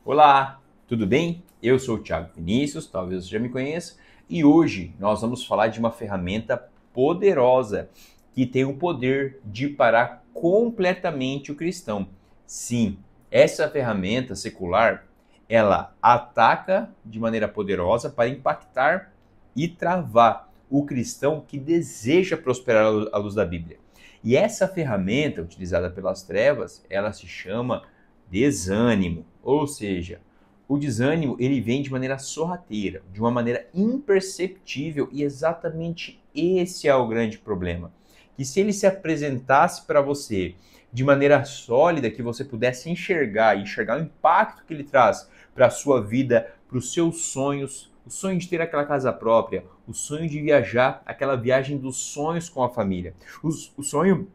Olá, tudo bem? Eu sou o Thiago Vinícius, talvez você já me conheça, e hoje nós vamos falar de uma ferramenta poderosa que tem o poder de parar completamente o cristão. Sim, essa ferramenta secular, ela ataca de maneira poderosa para impactar e travar o cristão que deseja prosperar à luz da Bíblia. E essa ferramenta utilizada pelas trevas, ela se chama desânimo, ou seja, o desânimo ele vem de maneira sorrateira, de uma maneira imperceptível, e exatamente esse é o grande problema. Que se ele se apresentasse para você de maneira sólida, que você pudesse enxergar o impacto que ele traz para a sua vida, para os seus sonhos, o sonho de ter aquela casa própria, o sonho de viajar, aquela viagem dos sonhos com a família, o sonho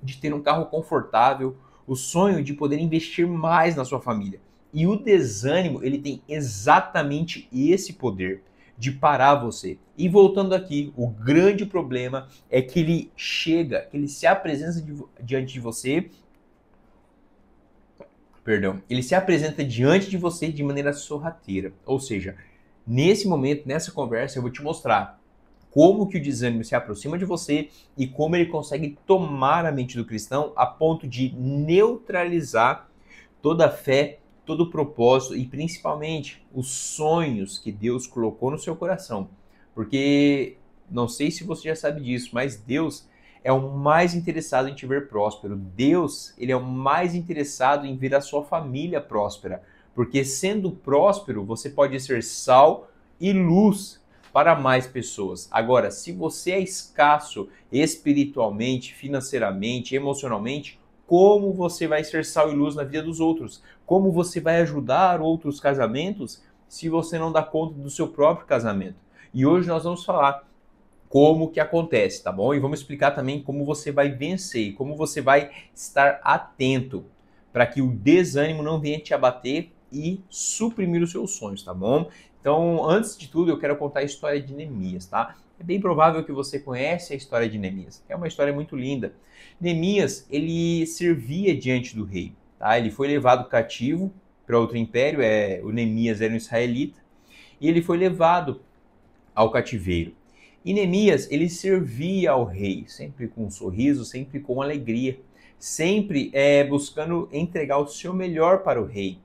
de ter um carro confortável, o sonho de poder investir mais na sua família. E o desânimo, ele tem exatamente esse poder de parar você. E voltando aqui, o grande problema é que ele chega, que ele se apresenta diante de você, ele se apresenta diante de você de maneira sorrateira. Ou seja, nesse momento, nessa conversa, eu vou te mostrar como que o desânimo se aproxima de você e como ele consegue tomar a mente do cristão a ponto de neutralizar toda a fé, todo o propósito e principalmente os sonhos que Deus colocou no seu coração. Porque não sei se você já sabe disso, mas Deus é o mais interessado em te ver próspero. Deus, ele é o mais interessado em ver a sua família próspera. Porque sendo próspero, você pode ser sal e luz para mais pessoas. Agora, se você é escasso espiritualmente, financeiramente, emocionalmente, como você vai ser sal e luz na vida dos outros? Como você vai ajudar outros casamentos se você não dá conta do seu próprio casamento? E hoje nós vamos falar como que acontece, tá bom? E vamos explicar também como você vai vencer, como você vai estar atento para que o desânimo não venha te abater e suprimir os seus sonhos, tá bom? Então, antes de tudo, eu quero contar a história de Neemias, tá? É bem provável que você conhece a história de Neemias. É uma história muito linda. Neemias, ele servia diante do rei, tá? Ele foi levado cativo para outro império, o Neemias era um israelita, e ele foi levado ao cativeiro. E Neemias, ele servia ao rei, sempre com um sorriso, sempre com alegria, sempre buscando entregar o seu melhor para o rei.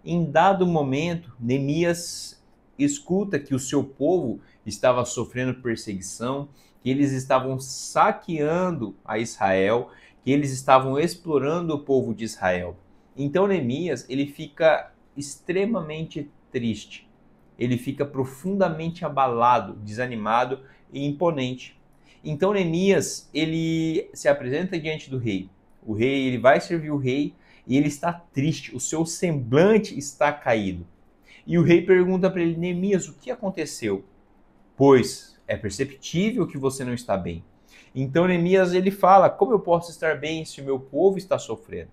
Em dado momento, Neemias escuta que o seu povo estava sofrendo perseguição, que eles estavam saqueando a Israel, que eles estavam explorando o povo de Israel. Então Neemias, ele fica extremamente triste. Ele fica profundamente abalado, desanimado e imponente. Então Neemias, ele se apresenta diante do rei. O rei, ele vai servir o rei e ele está triste, o seu semblante está caído. E o rei pergunta para ele: Neemias, o que aconteceu? Pois é perceptível que você não está bem. Então Neemias, ele fala: como eu posso estar bem se o meu povo está sofrendo?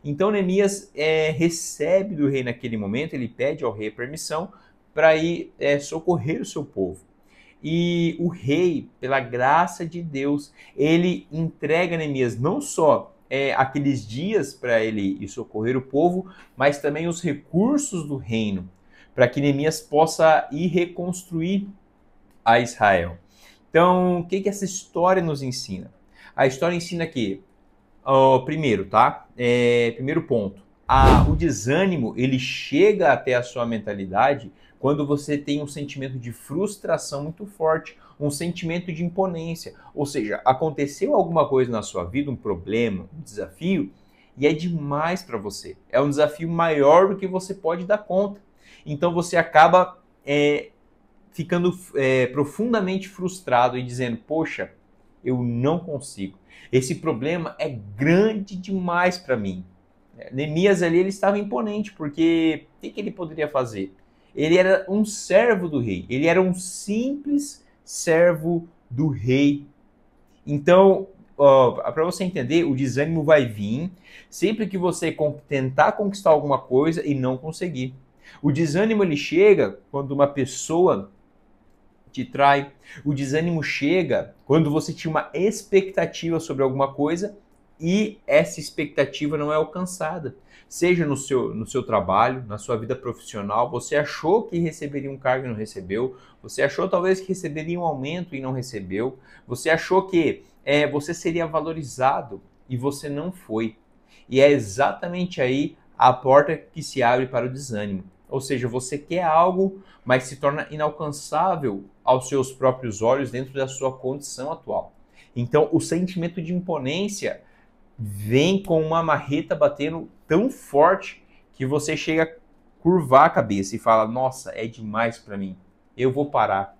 Então Neemias recebe do rei naquele momento, ele pede ao rei permissão para ir socorrer o seu povo. E o rei, pela graça de Deus, ele entrega a Neemias não só aqueles dias para ele ir socorrer o povo, mas também os recursos do reino, para que Neemias possa ir reconstruir a Israel. Então, o que essa história nos ensina? A história ensina que, primeiro, tá? Primeiro ponto, o desânimo, ele chega até a sua mentalidade quando você tem um sentimento de frustração muito forte, um sentimento de imponência. Ou seja, aconteceu alguma coisa na sua vida, um problema, um desafio, e é demais para você. É um desafio maior do que você pode dar conta. Então você acaba ficando profundamente frustrado e dizendo: poxa, eu não consigo. Esse problema é grande demais para mim. Neemias ali, ele estava imponente, porque o que ele poderia fazer? Ele era um servo do rei, ele era um simples servo do rei. Então, para você entender, o desânimo vai vir sempre que você tentar conquistar alguma coisa e não conseguir. O desânimo, ele chega quando uma pessoa te trai. O desânimo chega quando você tinha uma expectativa sobre alguma coisa e essa expectativa não é alcançada. Seja no seu trabalho, na sua vida profissional, você achou que receberia um cargo e não recebeu, você achou talvez que receberia um aumento e não recebeu, você achou que você seria valorizado e você não foi. E é exatamente aí a porta que se abre para o desânimo. Ou seja, você quer algo, mas se torna inalcançável aos seus próprios olhos dentro da sua condição atual. Então, o sentimento de imponência vem com uma marreta batendo tão forte que você chega a curvar a cabeça e fala: nossa, é demais para mim. Eu vou parar.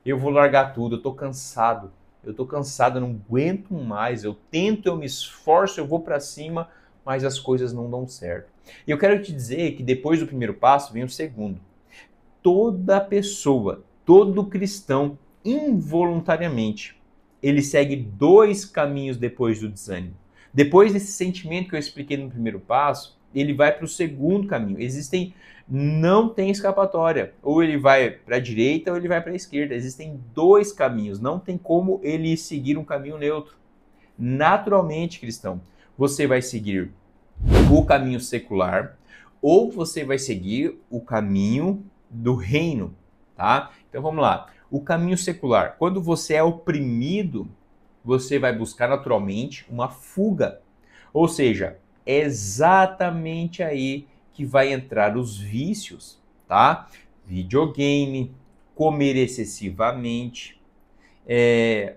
Eu vou largar tudo. Eu tô cansado. Eu tô cansado, eu não aguento mais. Eu tento, eu me esforço, eu vou para cima, mas as coisas não dão certo. E eu quero te dizer que depois do primeiro passo vem o segundo. Toda pessoa, todo cristão, involuntariamente, ele segue dois caminhos depois do desânimo. Depois desse sentimento que eu expliquei no primeiro passo, ele vai para o segundo caminho. Não tem escapatória. Ou ele vai para a direita ou ele vai para a esquerda. Existem dois caminhos. Não tem como ele seguir um caminho neutro. Naturalmente, cristão, você vai seguir o caminho secular ou você vai seguir o caminho do reino, tá? Então vamos lá. O caminho secular. Quando você é oprimido, você vai buscar naturalmente uma fuga. Ou seja, é exatamente aí que vai entrar os vícios, tá? Videogame, comer excessivamente,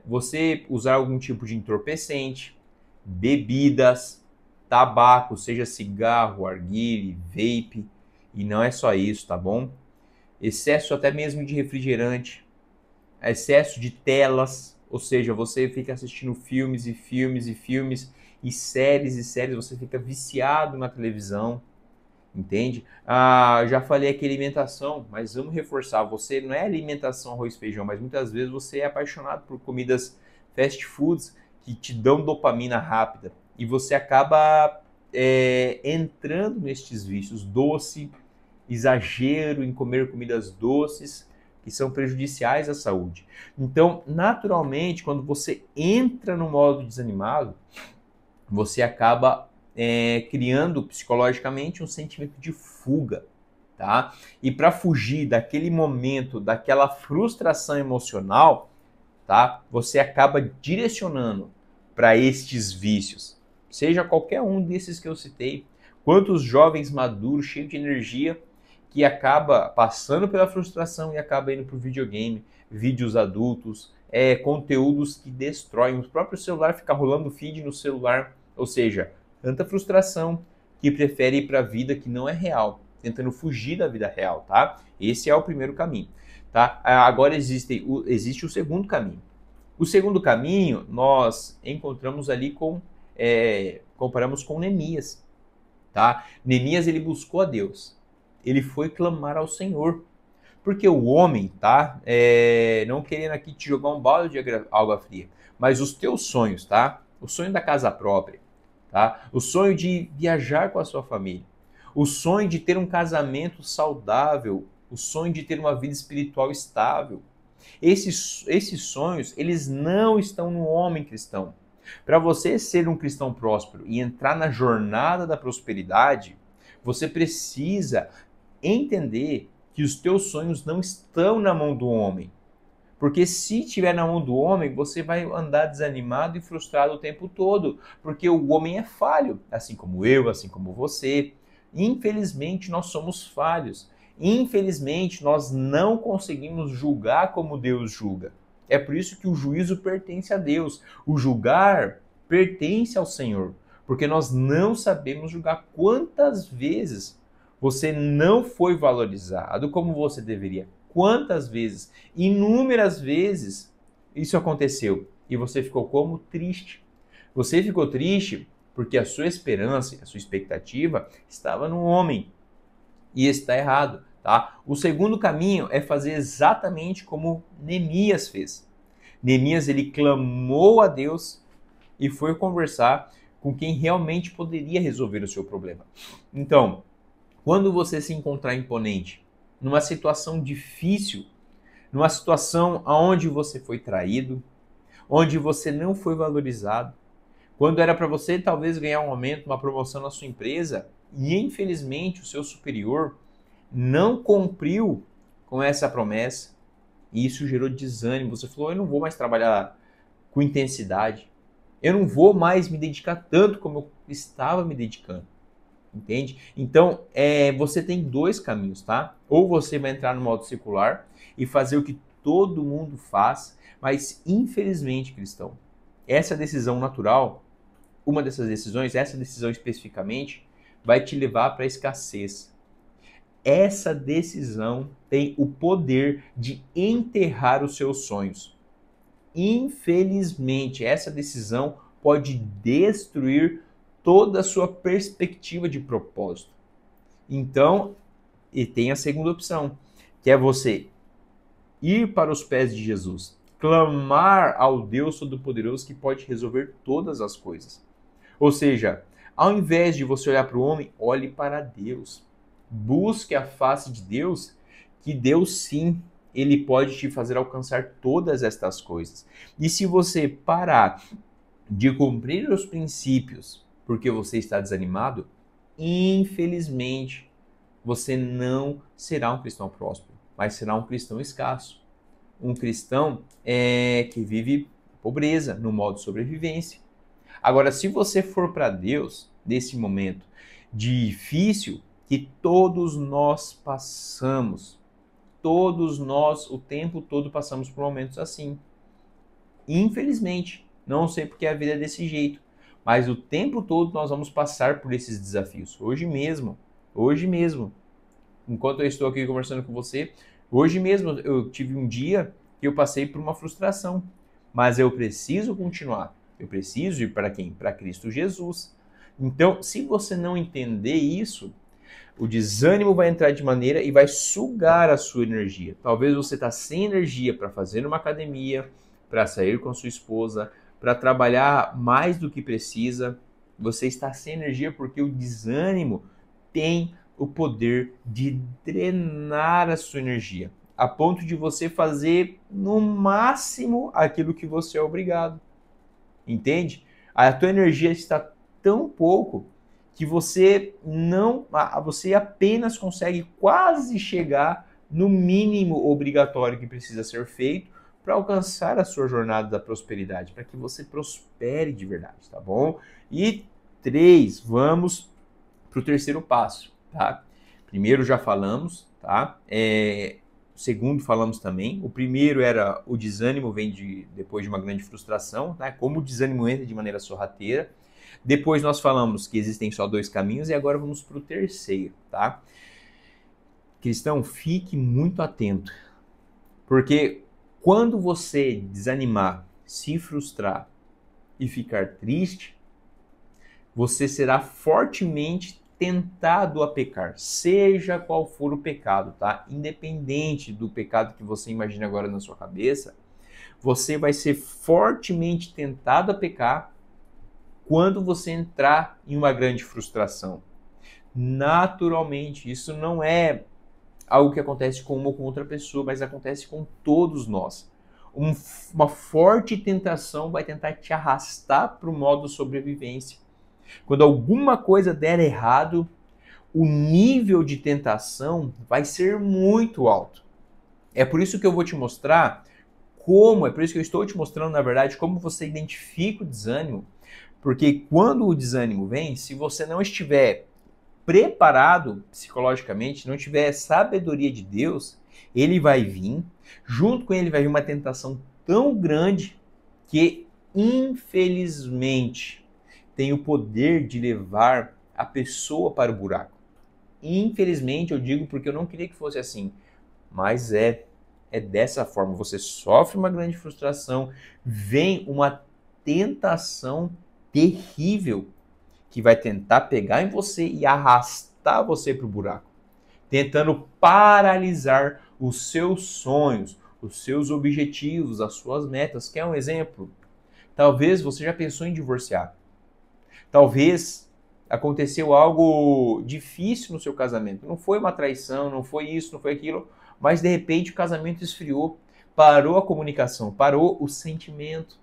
você usar algum tipo de entorpecente, bebidas, tabaco, seja cigarro, arguile, vape, e não é só isso, tá bom? Excesso até mesmo de refrigerante, excesso de telas, ou seja, você fica assistindo filmes e filmes e filmes e séries, você fica viciado na televisão, entende? Já falei aqui alimentação, mas vamos reforçar, você não é alimentação arroz e feijão, mas muitas vezes você é apaixonado por comidas fast foods que te dão dopamina rápida e você acaba entrando nestes vícios, doce, exagero em comer comidas doces, que são prejudiciais à saúde. Então, naturalmente, quando você entra no modo desanimado, você acaba criando psicologicamente um sentimento de fuga, tá? E para fugir daquele momento, daquela frustração emocional, tá? Você acaba direcionando para estes vícios, seja qualquer um desses que eu citei. Quantos jovens maduros, cheios de energia, que acaba passando pela frustração e acaba indo para o videogame, vídeos adultos, conteúdos que destroem. O próprio celular fica rolando feed no celular, ou seja, tanta frustração que prefere ir para a vida que não é real, tentando fugir da vida real, tá? Esse é o primeiro caminho, tá? Agora existe o segundo caminho. O segundo caminho nós encontramos ali comparamos com Neemias, tá? Neemias, ele buscou a Deus. Ele foi clamar ao Senhor. Porque o homem, tá? Não querendo aqui te jogar um balde de água fria, mas os teus sonhos, tá? O sonho da casa própria, tá? O sonho de viajar com a sua família, o sonho de ter um casamento saudável, o sonho de ter uma vida espiritual estável. Esses sonhos, eles não estão no homem cristão. Para você ser um cristão próspero e entrar na jornada da prosperidade, você precisa entender que os teus sonhos não estão na mão do homem. Porque se estiver na mão do homem, você vai andar desanimado e frustrado o tempo todo. Porque o homem é falho, assim como eu, assim como você. Infelizmente, nós somos falhos. Infelizmente, nós não conseguimos julgar como Deus julga. É por isso que o juízo pertence a Deus. O julgar pertence ao Senhor. Porque nós não sabemos julgar. Quantas vezes você não foi valorizado como você deveria? Quantas vezes? Inúmeras vezes isso aconteceu. E você ficou como? Triste. Você ficou triste porque a sua esperança, a sua expectativa estava no homem. E está errado, tá? O segundo caminho é fazer exatamente como Neemias fez. Neemias, ele clamou a Deus e foi conversar com quem realmente poderia resolver o seu problema. Então, quando você se encontrar imponente, numa situação difícil, numa situação onde você foi traído, onde você não foi valorizado, Quando era para você talvez ganhar um aumento, uma promoção na sua empresa, e infelizmente o seu superior não cumpriu com essa promessa, e isso gerou desânimo. Você falou, eu não vou mais trabalhar com intensidade, eu não vou mais me dedicar tanto como eu estava me dedicando. Entende? Então, você tem dois caminhos, tá? Ou você vai entrar no modo secular e fazer o que todo mundo faz, mas infelizmente, cristão, essa decisão natural, uma dessas decisões, essa decisão especificamente, vai te levar para a escassez. Essa decisão tem o poder de enterrar os seus sonhos. Infelizmente, essa decisão pode destruir toda a sua perspectiva de propósito. Então, e tem a segunda opção, que é você ir para os pés de Jesus, clamar ao Deus Todo-Poderoso que pode resolver todas as coisas. Ou seja, ao invés de você olhar para o homem, olhe para Deus. Busque a face de Deus, que Deus sim, ele pode te fazer alcançar todas estas coisas. E se você parar de cumprir os princípios porque você está desanimado, infelizmente, você não será um cristão próspero, mas será um cristão escasso. Um cristão que vive pobreza, no modo de sobrevivência. Agora, se você for para Deus, nesse momento difícil que todos nós passamos, todos nós o tempo todo passamos por momentos assim. Infelizmente, não sei porque a vida é desse jeito, mas o tempo todo nós vamos passar por esses desafios. Hoje mesmo, enquanto eu estou aqui conversando com você, hoje mesmo eu tive um dia que eu passei por uma frustração, mas eu preciso continuar. Eu preciso ir para quem? Para Cristo Jesus. Então, se você não entender isso, o desânimo vai entrar de maneira e vai sugar a sua energia. Talvez você está sem energia para fazer uma academia, para sair com a sua esposa, para trabalhar mais do que precisa. Você está sem energia porque o desânimo tem o poder de drenar a sua energia, a ponto de você fazer no máximo aquilo que você é obrigado. Entende? A tua energia está tão pouco que você apenas consegue quase chegar no mínimo obrigatório que precisa ser feito para alcançar a sua jornada da prosperidade, para que você prospere de verdade, tá bom? E 3, vamos para o terceiro passo, tá? Primeiro já falamos, tá? O segundo falamos também. O primeiro era o desânimo vem depois de uma grande frustração, tá? Como o desânimo entra de maneira sorrateira. Depois nós falamos que existem só 2 caminhos e agora vamos para o terceiro, tá? Cristão, fique muito atento, porque quando você desanimar, se frustrar e ficar triste, você será fortemente tentado a pecar, seja qual for o pecado, tá? Independente do pecado que você imagina agora na sua cabeça, você vai ser fortemente tentado a pecar quando você entrar em uma grande frustração. Naturalmente, isso não é algo que acontece com uma ou com outra pessoa, mas acontece com todos nós. Uma forte tentação vai tentar te arrastar para o modo sobrevivência. Quando alguma coisa der errado, o nível de tentação vai ser muito alto. É por isso que eu vou te mostrar é por isso que eu estou te mostrando, na verdade, como você identifica o desânimo, porque quando o desânimo vem, se você não estiver preparado psicologicamente, não tiver sabedoria de Deus, ele vai vir, junto com ele vai vir uma tentação tão grande que, infelizmente, tem o poder de levar a pessoa para o buraco. Infelizmente, eu digo porque eu não queria que fosse assim, mas é dessa forma. Você sofre uma grande frustração, vem uma tentação terrível que vai tentar pegar em você e arrastar você para o buraco, tentando paralisar os seus sonhos, os seus objetivos, as suas metas. Quer um exemplo? Talvez você já pensou em divorciar. Talvez aconteceu algo difícil no seu casamento. Não foi uma traição, não foi isso, não foi aquilo, mas de repente o casamento esfriou, parou a comunicação, parou o sentimento.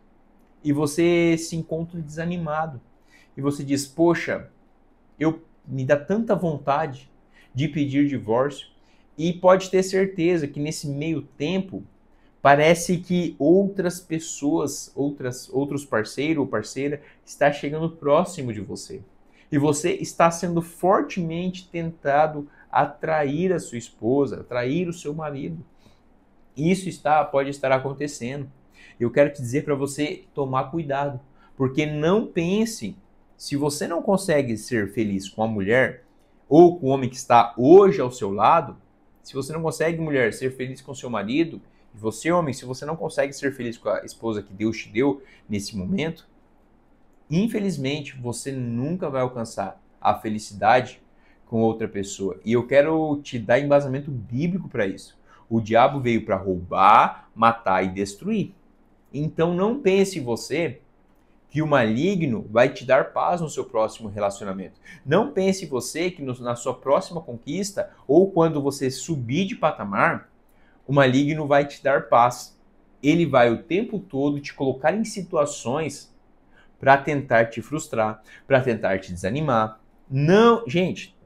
e você se encontra desanimado. E você diz, poxa, me dá tanta vontade de pedir divórcio. E pode ter certeza que nesse meio tempo, parece que outras pessoas, outros parceiro ou parceira, está chegando próximo de você. E você está sendo fortemente tentado a atrair a sua esposa, atrair o seu marido. Isso pode estar acontecendo. Eu quero te dizer para você tomar cuidado, porque não pense, se você não consegue ser feliz com a mulher ou com o homem que está hoje ao seu lado, se você não consegue, mulher, ser feliz com seu marido, e você, homem, se você não consegue ser feliz com a esposa que Deus te deu nesse momento, infelizmente você nunca vai alcançar a felicidade com outra pessoa. E eu quero te dar embasamento bíblico para isso. O diabo veio para roubar, matar e destruir. Então não pense você que o maligno vai te dar paz no seu próximo relacionamento. Não pense você que na sua próxima conquista ou quando você subir de patamar, o maligno vai te dar paz. Ele vai o tempo todo te colocar em situações para tentar te frustrar, para tentar te desanimar. Não, gente,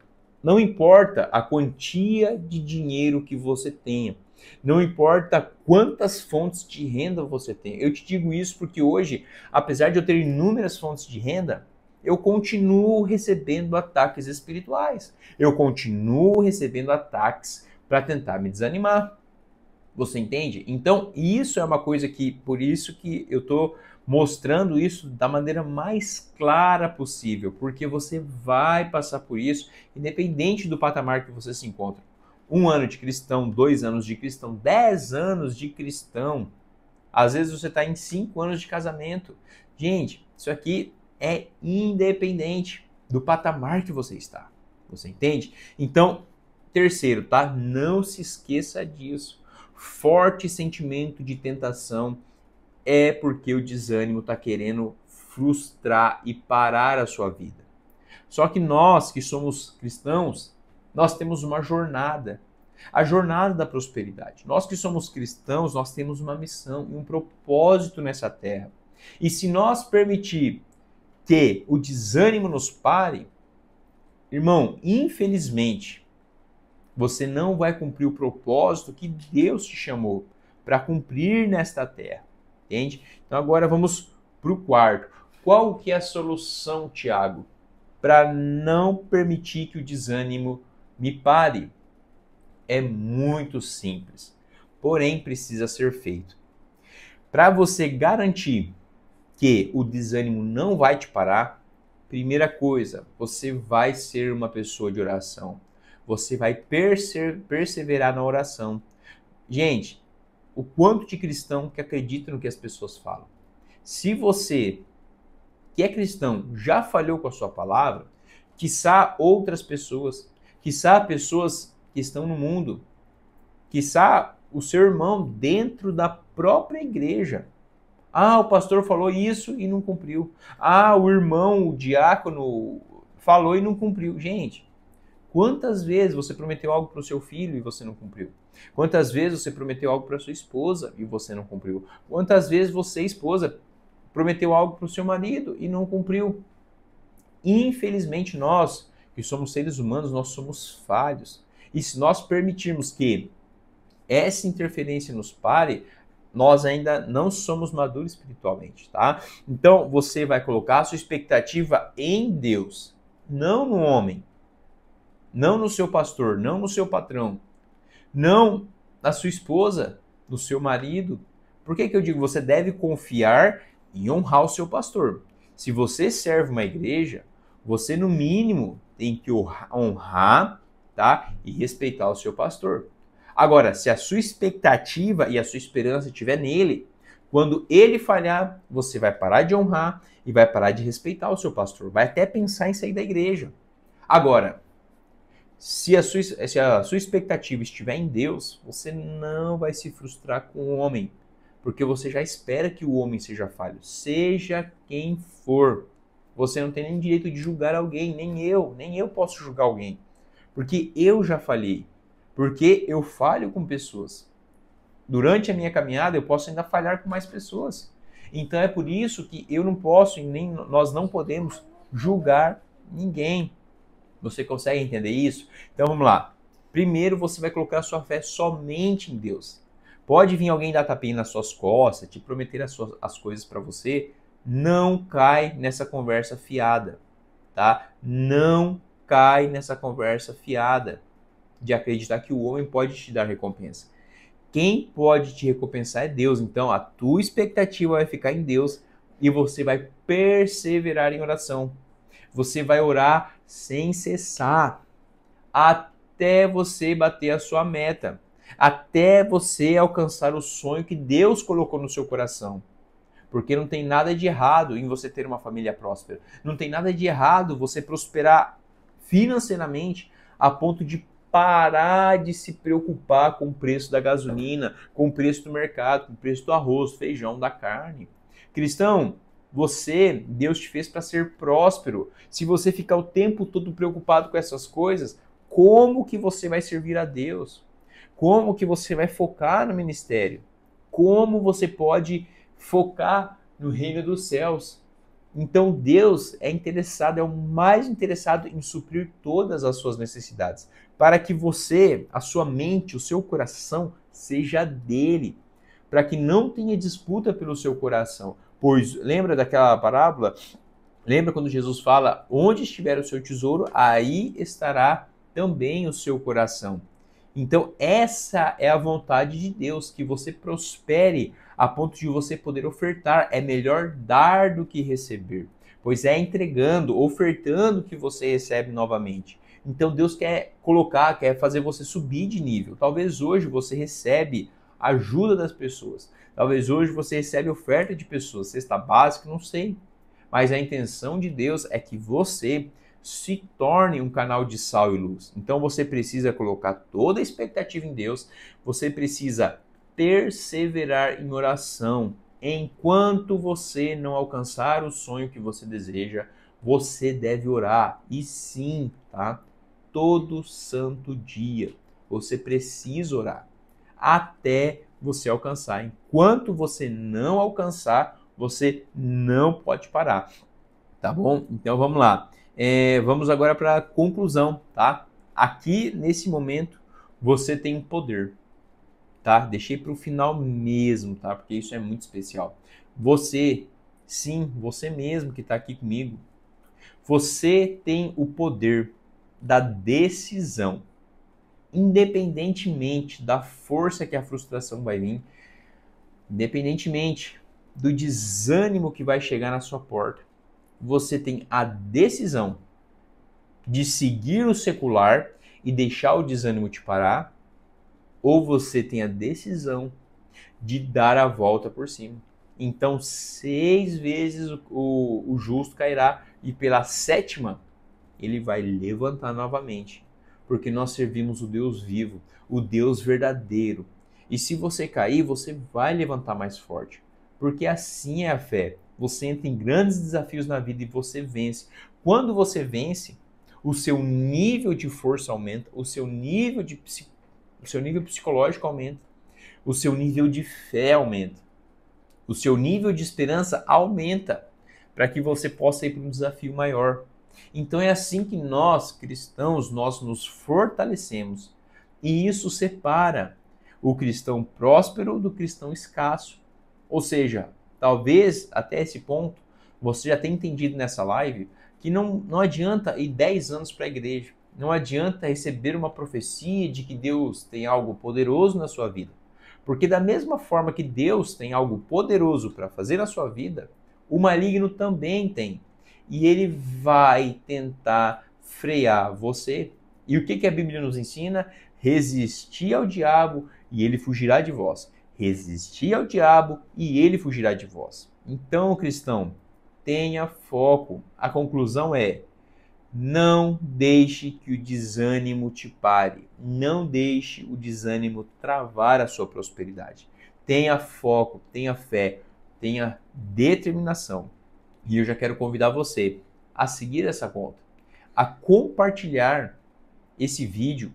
não importa a quantia de dinheiro que você tenha. Não importa quantas fontes de renda você tem. Eu te digo isso porque hoje, apesar de eu ter inúmeras fontes de renda, eu continuo recebendo ataques espirituais. Eu continuo recebendo ataques para tentar me desanimar. Você entende? Então, isso é uma coisa que, por isso que eu estou mostrando isso da maneira mais clara possível, porque você vai passar por isso, independente do patamar que você se encontra. 1 ano de cristão, 2 anos de cristão, 10 anos de cristão. Às vezes você está em 5 anos de casamento. Gente, isso aqui é independente do patamar que você está. Você entende? Então, terceiro, tá? Não se esqueça disso. Forte sentimento de tentação é porque o desânimo está querendo frustrar e parar a sua vida. Só que nós que somos cristãos, nós temos uma jornada, a jornada da prosperidade. Nós que somos cristãos, nós temos uma missão e um propósito nessa terra. E se nós permitir que o desânimo nos pare, irmão, infelizmente, você não vai cumprir o propósito que Deus te chamou para cumprir nesta terra. Entende? Então agora vamos para o quarto. Qual que é a solução, Tiago, para não permitir que o desânimo me pare? É muito simples, porém precisa ser feito. Para você garantir que o desânimo não vai te parar, primeira coisa, você vai ser uma pessoa de oração. Você vai perseverar na oração. Gente, o quanto de cristão que acredita no que as pessoas falam. Se você, que é cristão, já falhou com a sua palavra, quiçá outras pessoas, quiçá pessoas que estão no mundo, quiçá o seu irmão dentro da própria igreja. Ah, o pastor falou isso e não cumpriu. Ah, o irmão, o diácono falou e não cumpriu. Gente, quantas vezes você prometeu algo para o seu filho e você não cumpriu? Quantas vezes você prometeu algo para sua esposa e você não cumpriu? Quantas vezes você, esposa, prometeu algo para o seu marido e não cumpriu? Infelizmente nós, que somos seres humanos, nós somos falhos. E se nós permitirmos que essa interferência nos pare, nós ainda não somos maduros espiritualmente, tá? Então você vai colocar a sua expectativa em Deus, não no homem, não no seu pastor, não no seu patrão, não na sua esposa, no seu marido. Por que eu digo você deve confiar e honrar o seu pastor? Se você serve uma igreja, você no mínimo tem que honrar, tá? E respeitar o seu pastor. Agora, se a sua expectativa e a sua esperança estiver nele, quando ele falhar, você vai parar de honrar e vai parar de respeitar o seu pastor. Vai até pensar em sair da igreja. Agora, se a sua expectativa estiver em Deus, você não vai se frustrar com o homem, porque você já espera que o homem seja falho, seja quem for. Você não tem nem direito de julgar alguém, nem eu posso julgar alguém, porque eu já falhei, porque eu falho com pessoas. Durante a minha caminhada, eu posso ainda falhar com mais pessoas. Então é por isso que eu não posso e nem nós não podemos julgar ninguém. Você consegue entender isso? Então vamos lá. Primeiro você vai colocar a sua fé somente em Deus. Pode vir alguém dar tapinha nas suas costas, te prometer as coisas para você. Não cai nessa conversa fiada, tá? Não cai nessa conversa fiada de acreditar que o homem pode te dar recompensa. Quem pode te recompensar é Deus. Então a tua expectativa vai ficar em Deus e você vai perseverar em oração. Você vai orar sem cessar até você bater a sua meta, até você alcançar o sonho que Deus colocou no seu coração. Porque não tem nada de errado em você ter uma família próspera. Não tem nada de errado você prosperar financeiramente a ponto de parar de se preocupar com o preço da gasolina, com o preço do mercado, com o preço do arroz, feijão, da carne. Cristão, Deus te fez para ser próspero. Se você ficar o tempo todo preocupado com essas coisas, como que você vai servir a Deus? Como que você vai focar no ministério? Como você pode focar no reino dos céus? Então Deus é interessado, é o mais interessado em suprir todas as suas necessidades, para que você, a sua mente, o seu coração seja dele, para que não tenha disputa pelo seu coração. Pois lembra daquela parábola? Lembra quando Jesus fala: onde estiver o seu tesouro, aí estará também o seu coração. Então essa é a vontade de Deus, que você prospere a ponto de você poder ofertar. É melhor dar do que receber, pois é entregando, ofertando que você recebe novamente. Então Deus quer fazer você subir de nível. Talvez hoje você recebe ajuda das pessoas. Talvez hoje você recebe oferta de pessoas, cesta básica, não sei. Mas a intenção de Deus é que você se torne um canal de sal e luz. Então você precisa colocar toda a expectativa em Deus, você precisa perseverar em oração. Enquanto você não alcançar o sonho que você deseja, você deve orar. E sim, tá? Todo santo dia você precisa orar até você alcançar. Enquanto você não alcançar, você não pode parar, tá bom? Então vamos lá. Vamos agora para a conclusão, tá? Aqui, nesse momento, você tem um poder, tá? Deixei para o final mesmo, tá? Porque isso é muito especial. Você, sim, você mesmo que está aqui comigo, você tem o poder da decisão. Independentemente da força que a frustração vai vir, independentemente do desânimo que vai chegar na sua porta, você tem a decisão de seguir o secular e deixar o desânimo te parar, ou você tem a decisão de dar a volta por cima. Então, 6 vezes o justo cairá e pela 7ª ele vai levantar novamente. Porque nós servimos o Deus vivo, o Deus verdadeiro. E se você cair, você vai levantar mais forte. Porque assim é a fé. Você entra em grandes desafios na vida e você vence. Quando você vence, o seu nível de força aumenta, o seu nível psicológico aumenta, o seu nível de fé aumenta, o seu nível de esperança aumenta, para que você possa ir para um desafio maior. Então é assim que nós, cristãos, nós nos fortalecemos. E isso separa o cristão próspero do cristão escasso. Ou seja, talvez até esse ponto você já tenha entendido nessa live que não adianta ir 10 anos para a igreja. Não adianta receber uma profecia de que Deus tem algo poderoso na sua vida. Porque da mesma forma que Deus tem algo poderoso para fazer na sua vida, o maligno também tem. E ele vai tentar frear você. E o que a Bíblia nos ensina? Resistir ao diabo e ele fugirá de vós. Resistir ao diabo e ele fugirá de vós. Então, cristão, tenha foco. A conclusão é: não deixe que o desânimo te pare. Não deixe o desânimo travar a sua prosperidade. Tenha foco, tenha fé, tenha determinação. E eu já quero convidar você a seguir essa conta, a compartilhar esse vídeo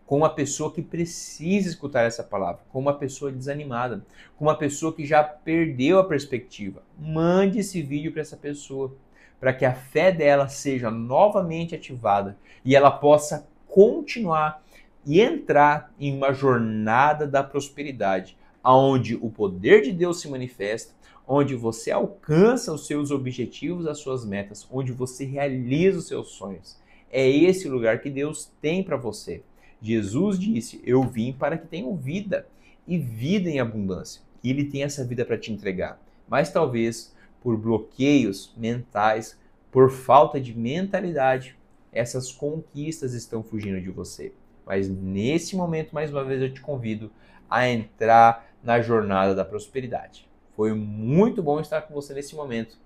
com uma pessoa que precisa escutar essa palavra, com uma pessoa desanimada, com uma pessoa que já perdeu a perspectiva. Mande esse vídeo para essa pessoa, para que a fé dela seja novamente ativada e ela possa continuar e entrar em uma jornada da prosperidade, onde o poder de Deus se manifesta, onde você alcança os seus objetivos, as suas metas, onde você realiza os seus sonhos. É esse lugar que Deus tem para você. Jesus disse: eu vim para que tenham vida, e vida em abundância. E Ele tem essa vida para te entregar. Mas talvez por bloqueios mentais, por falta de mentalidade, essas conquistas estão fugindo de você. Mas nesse momento, mais uma vez, eu te convido a entrar na jornada da prosperidade. Foi muito bom estar com você nesse momento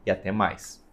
e até mais.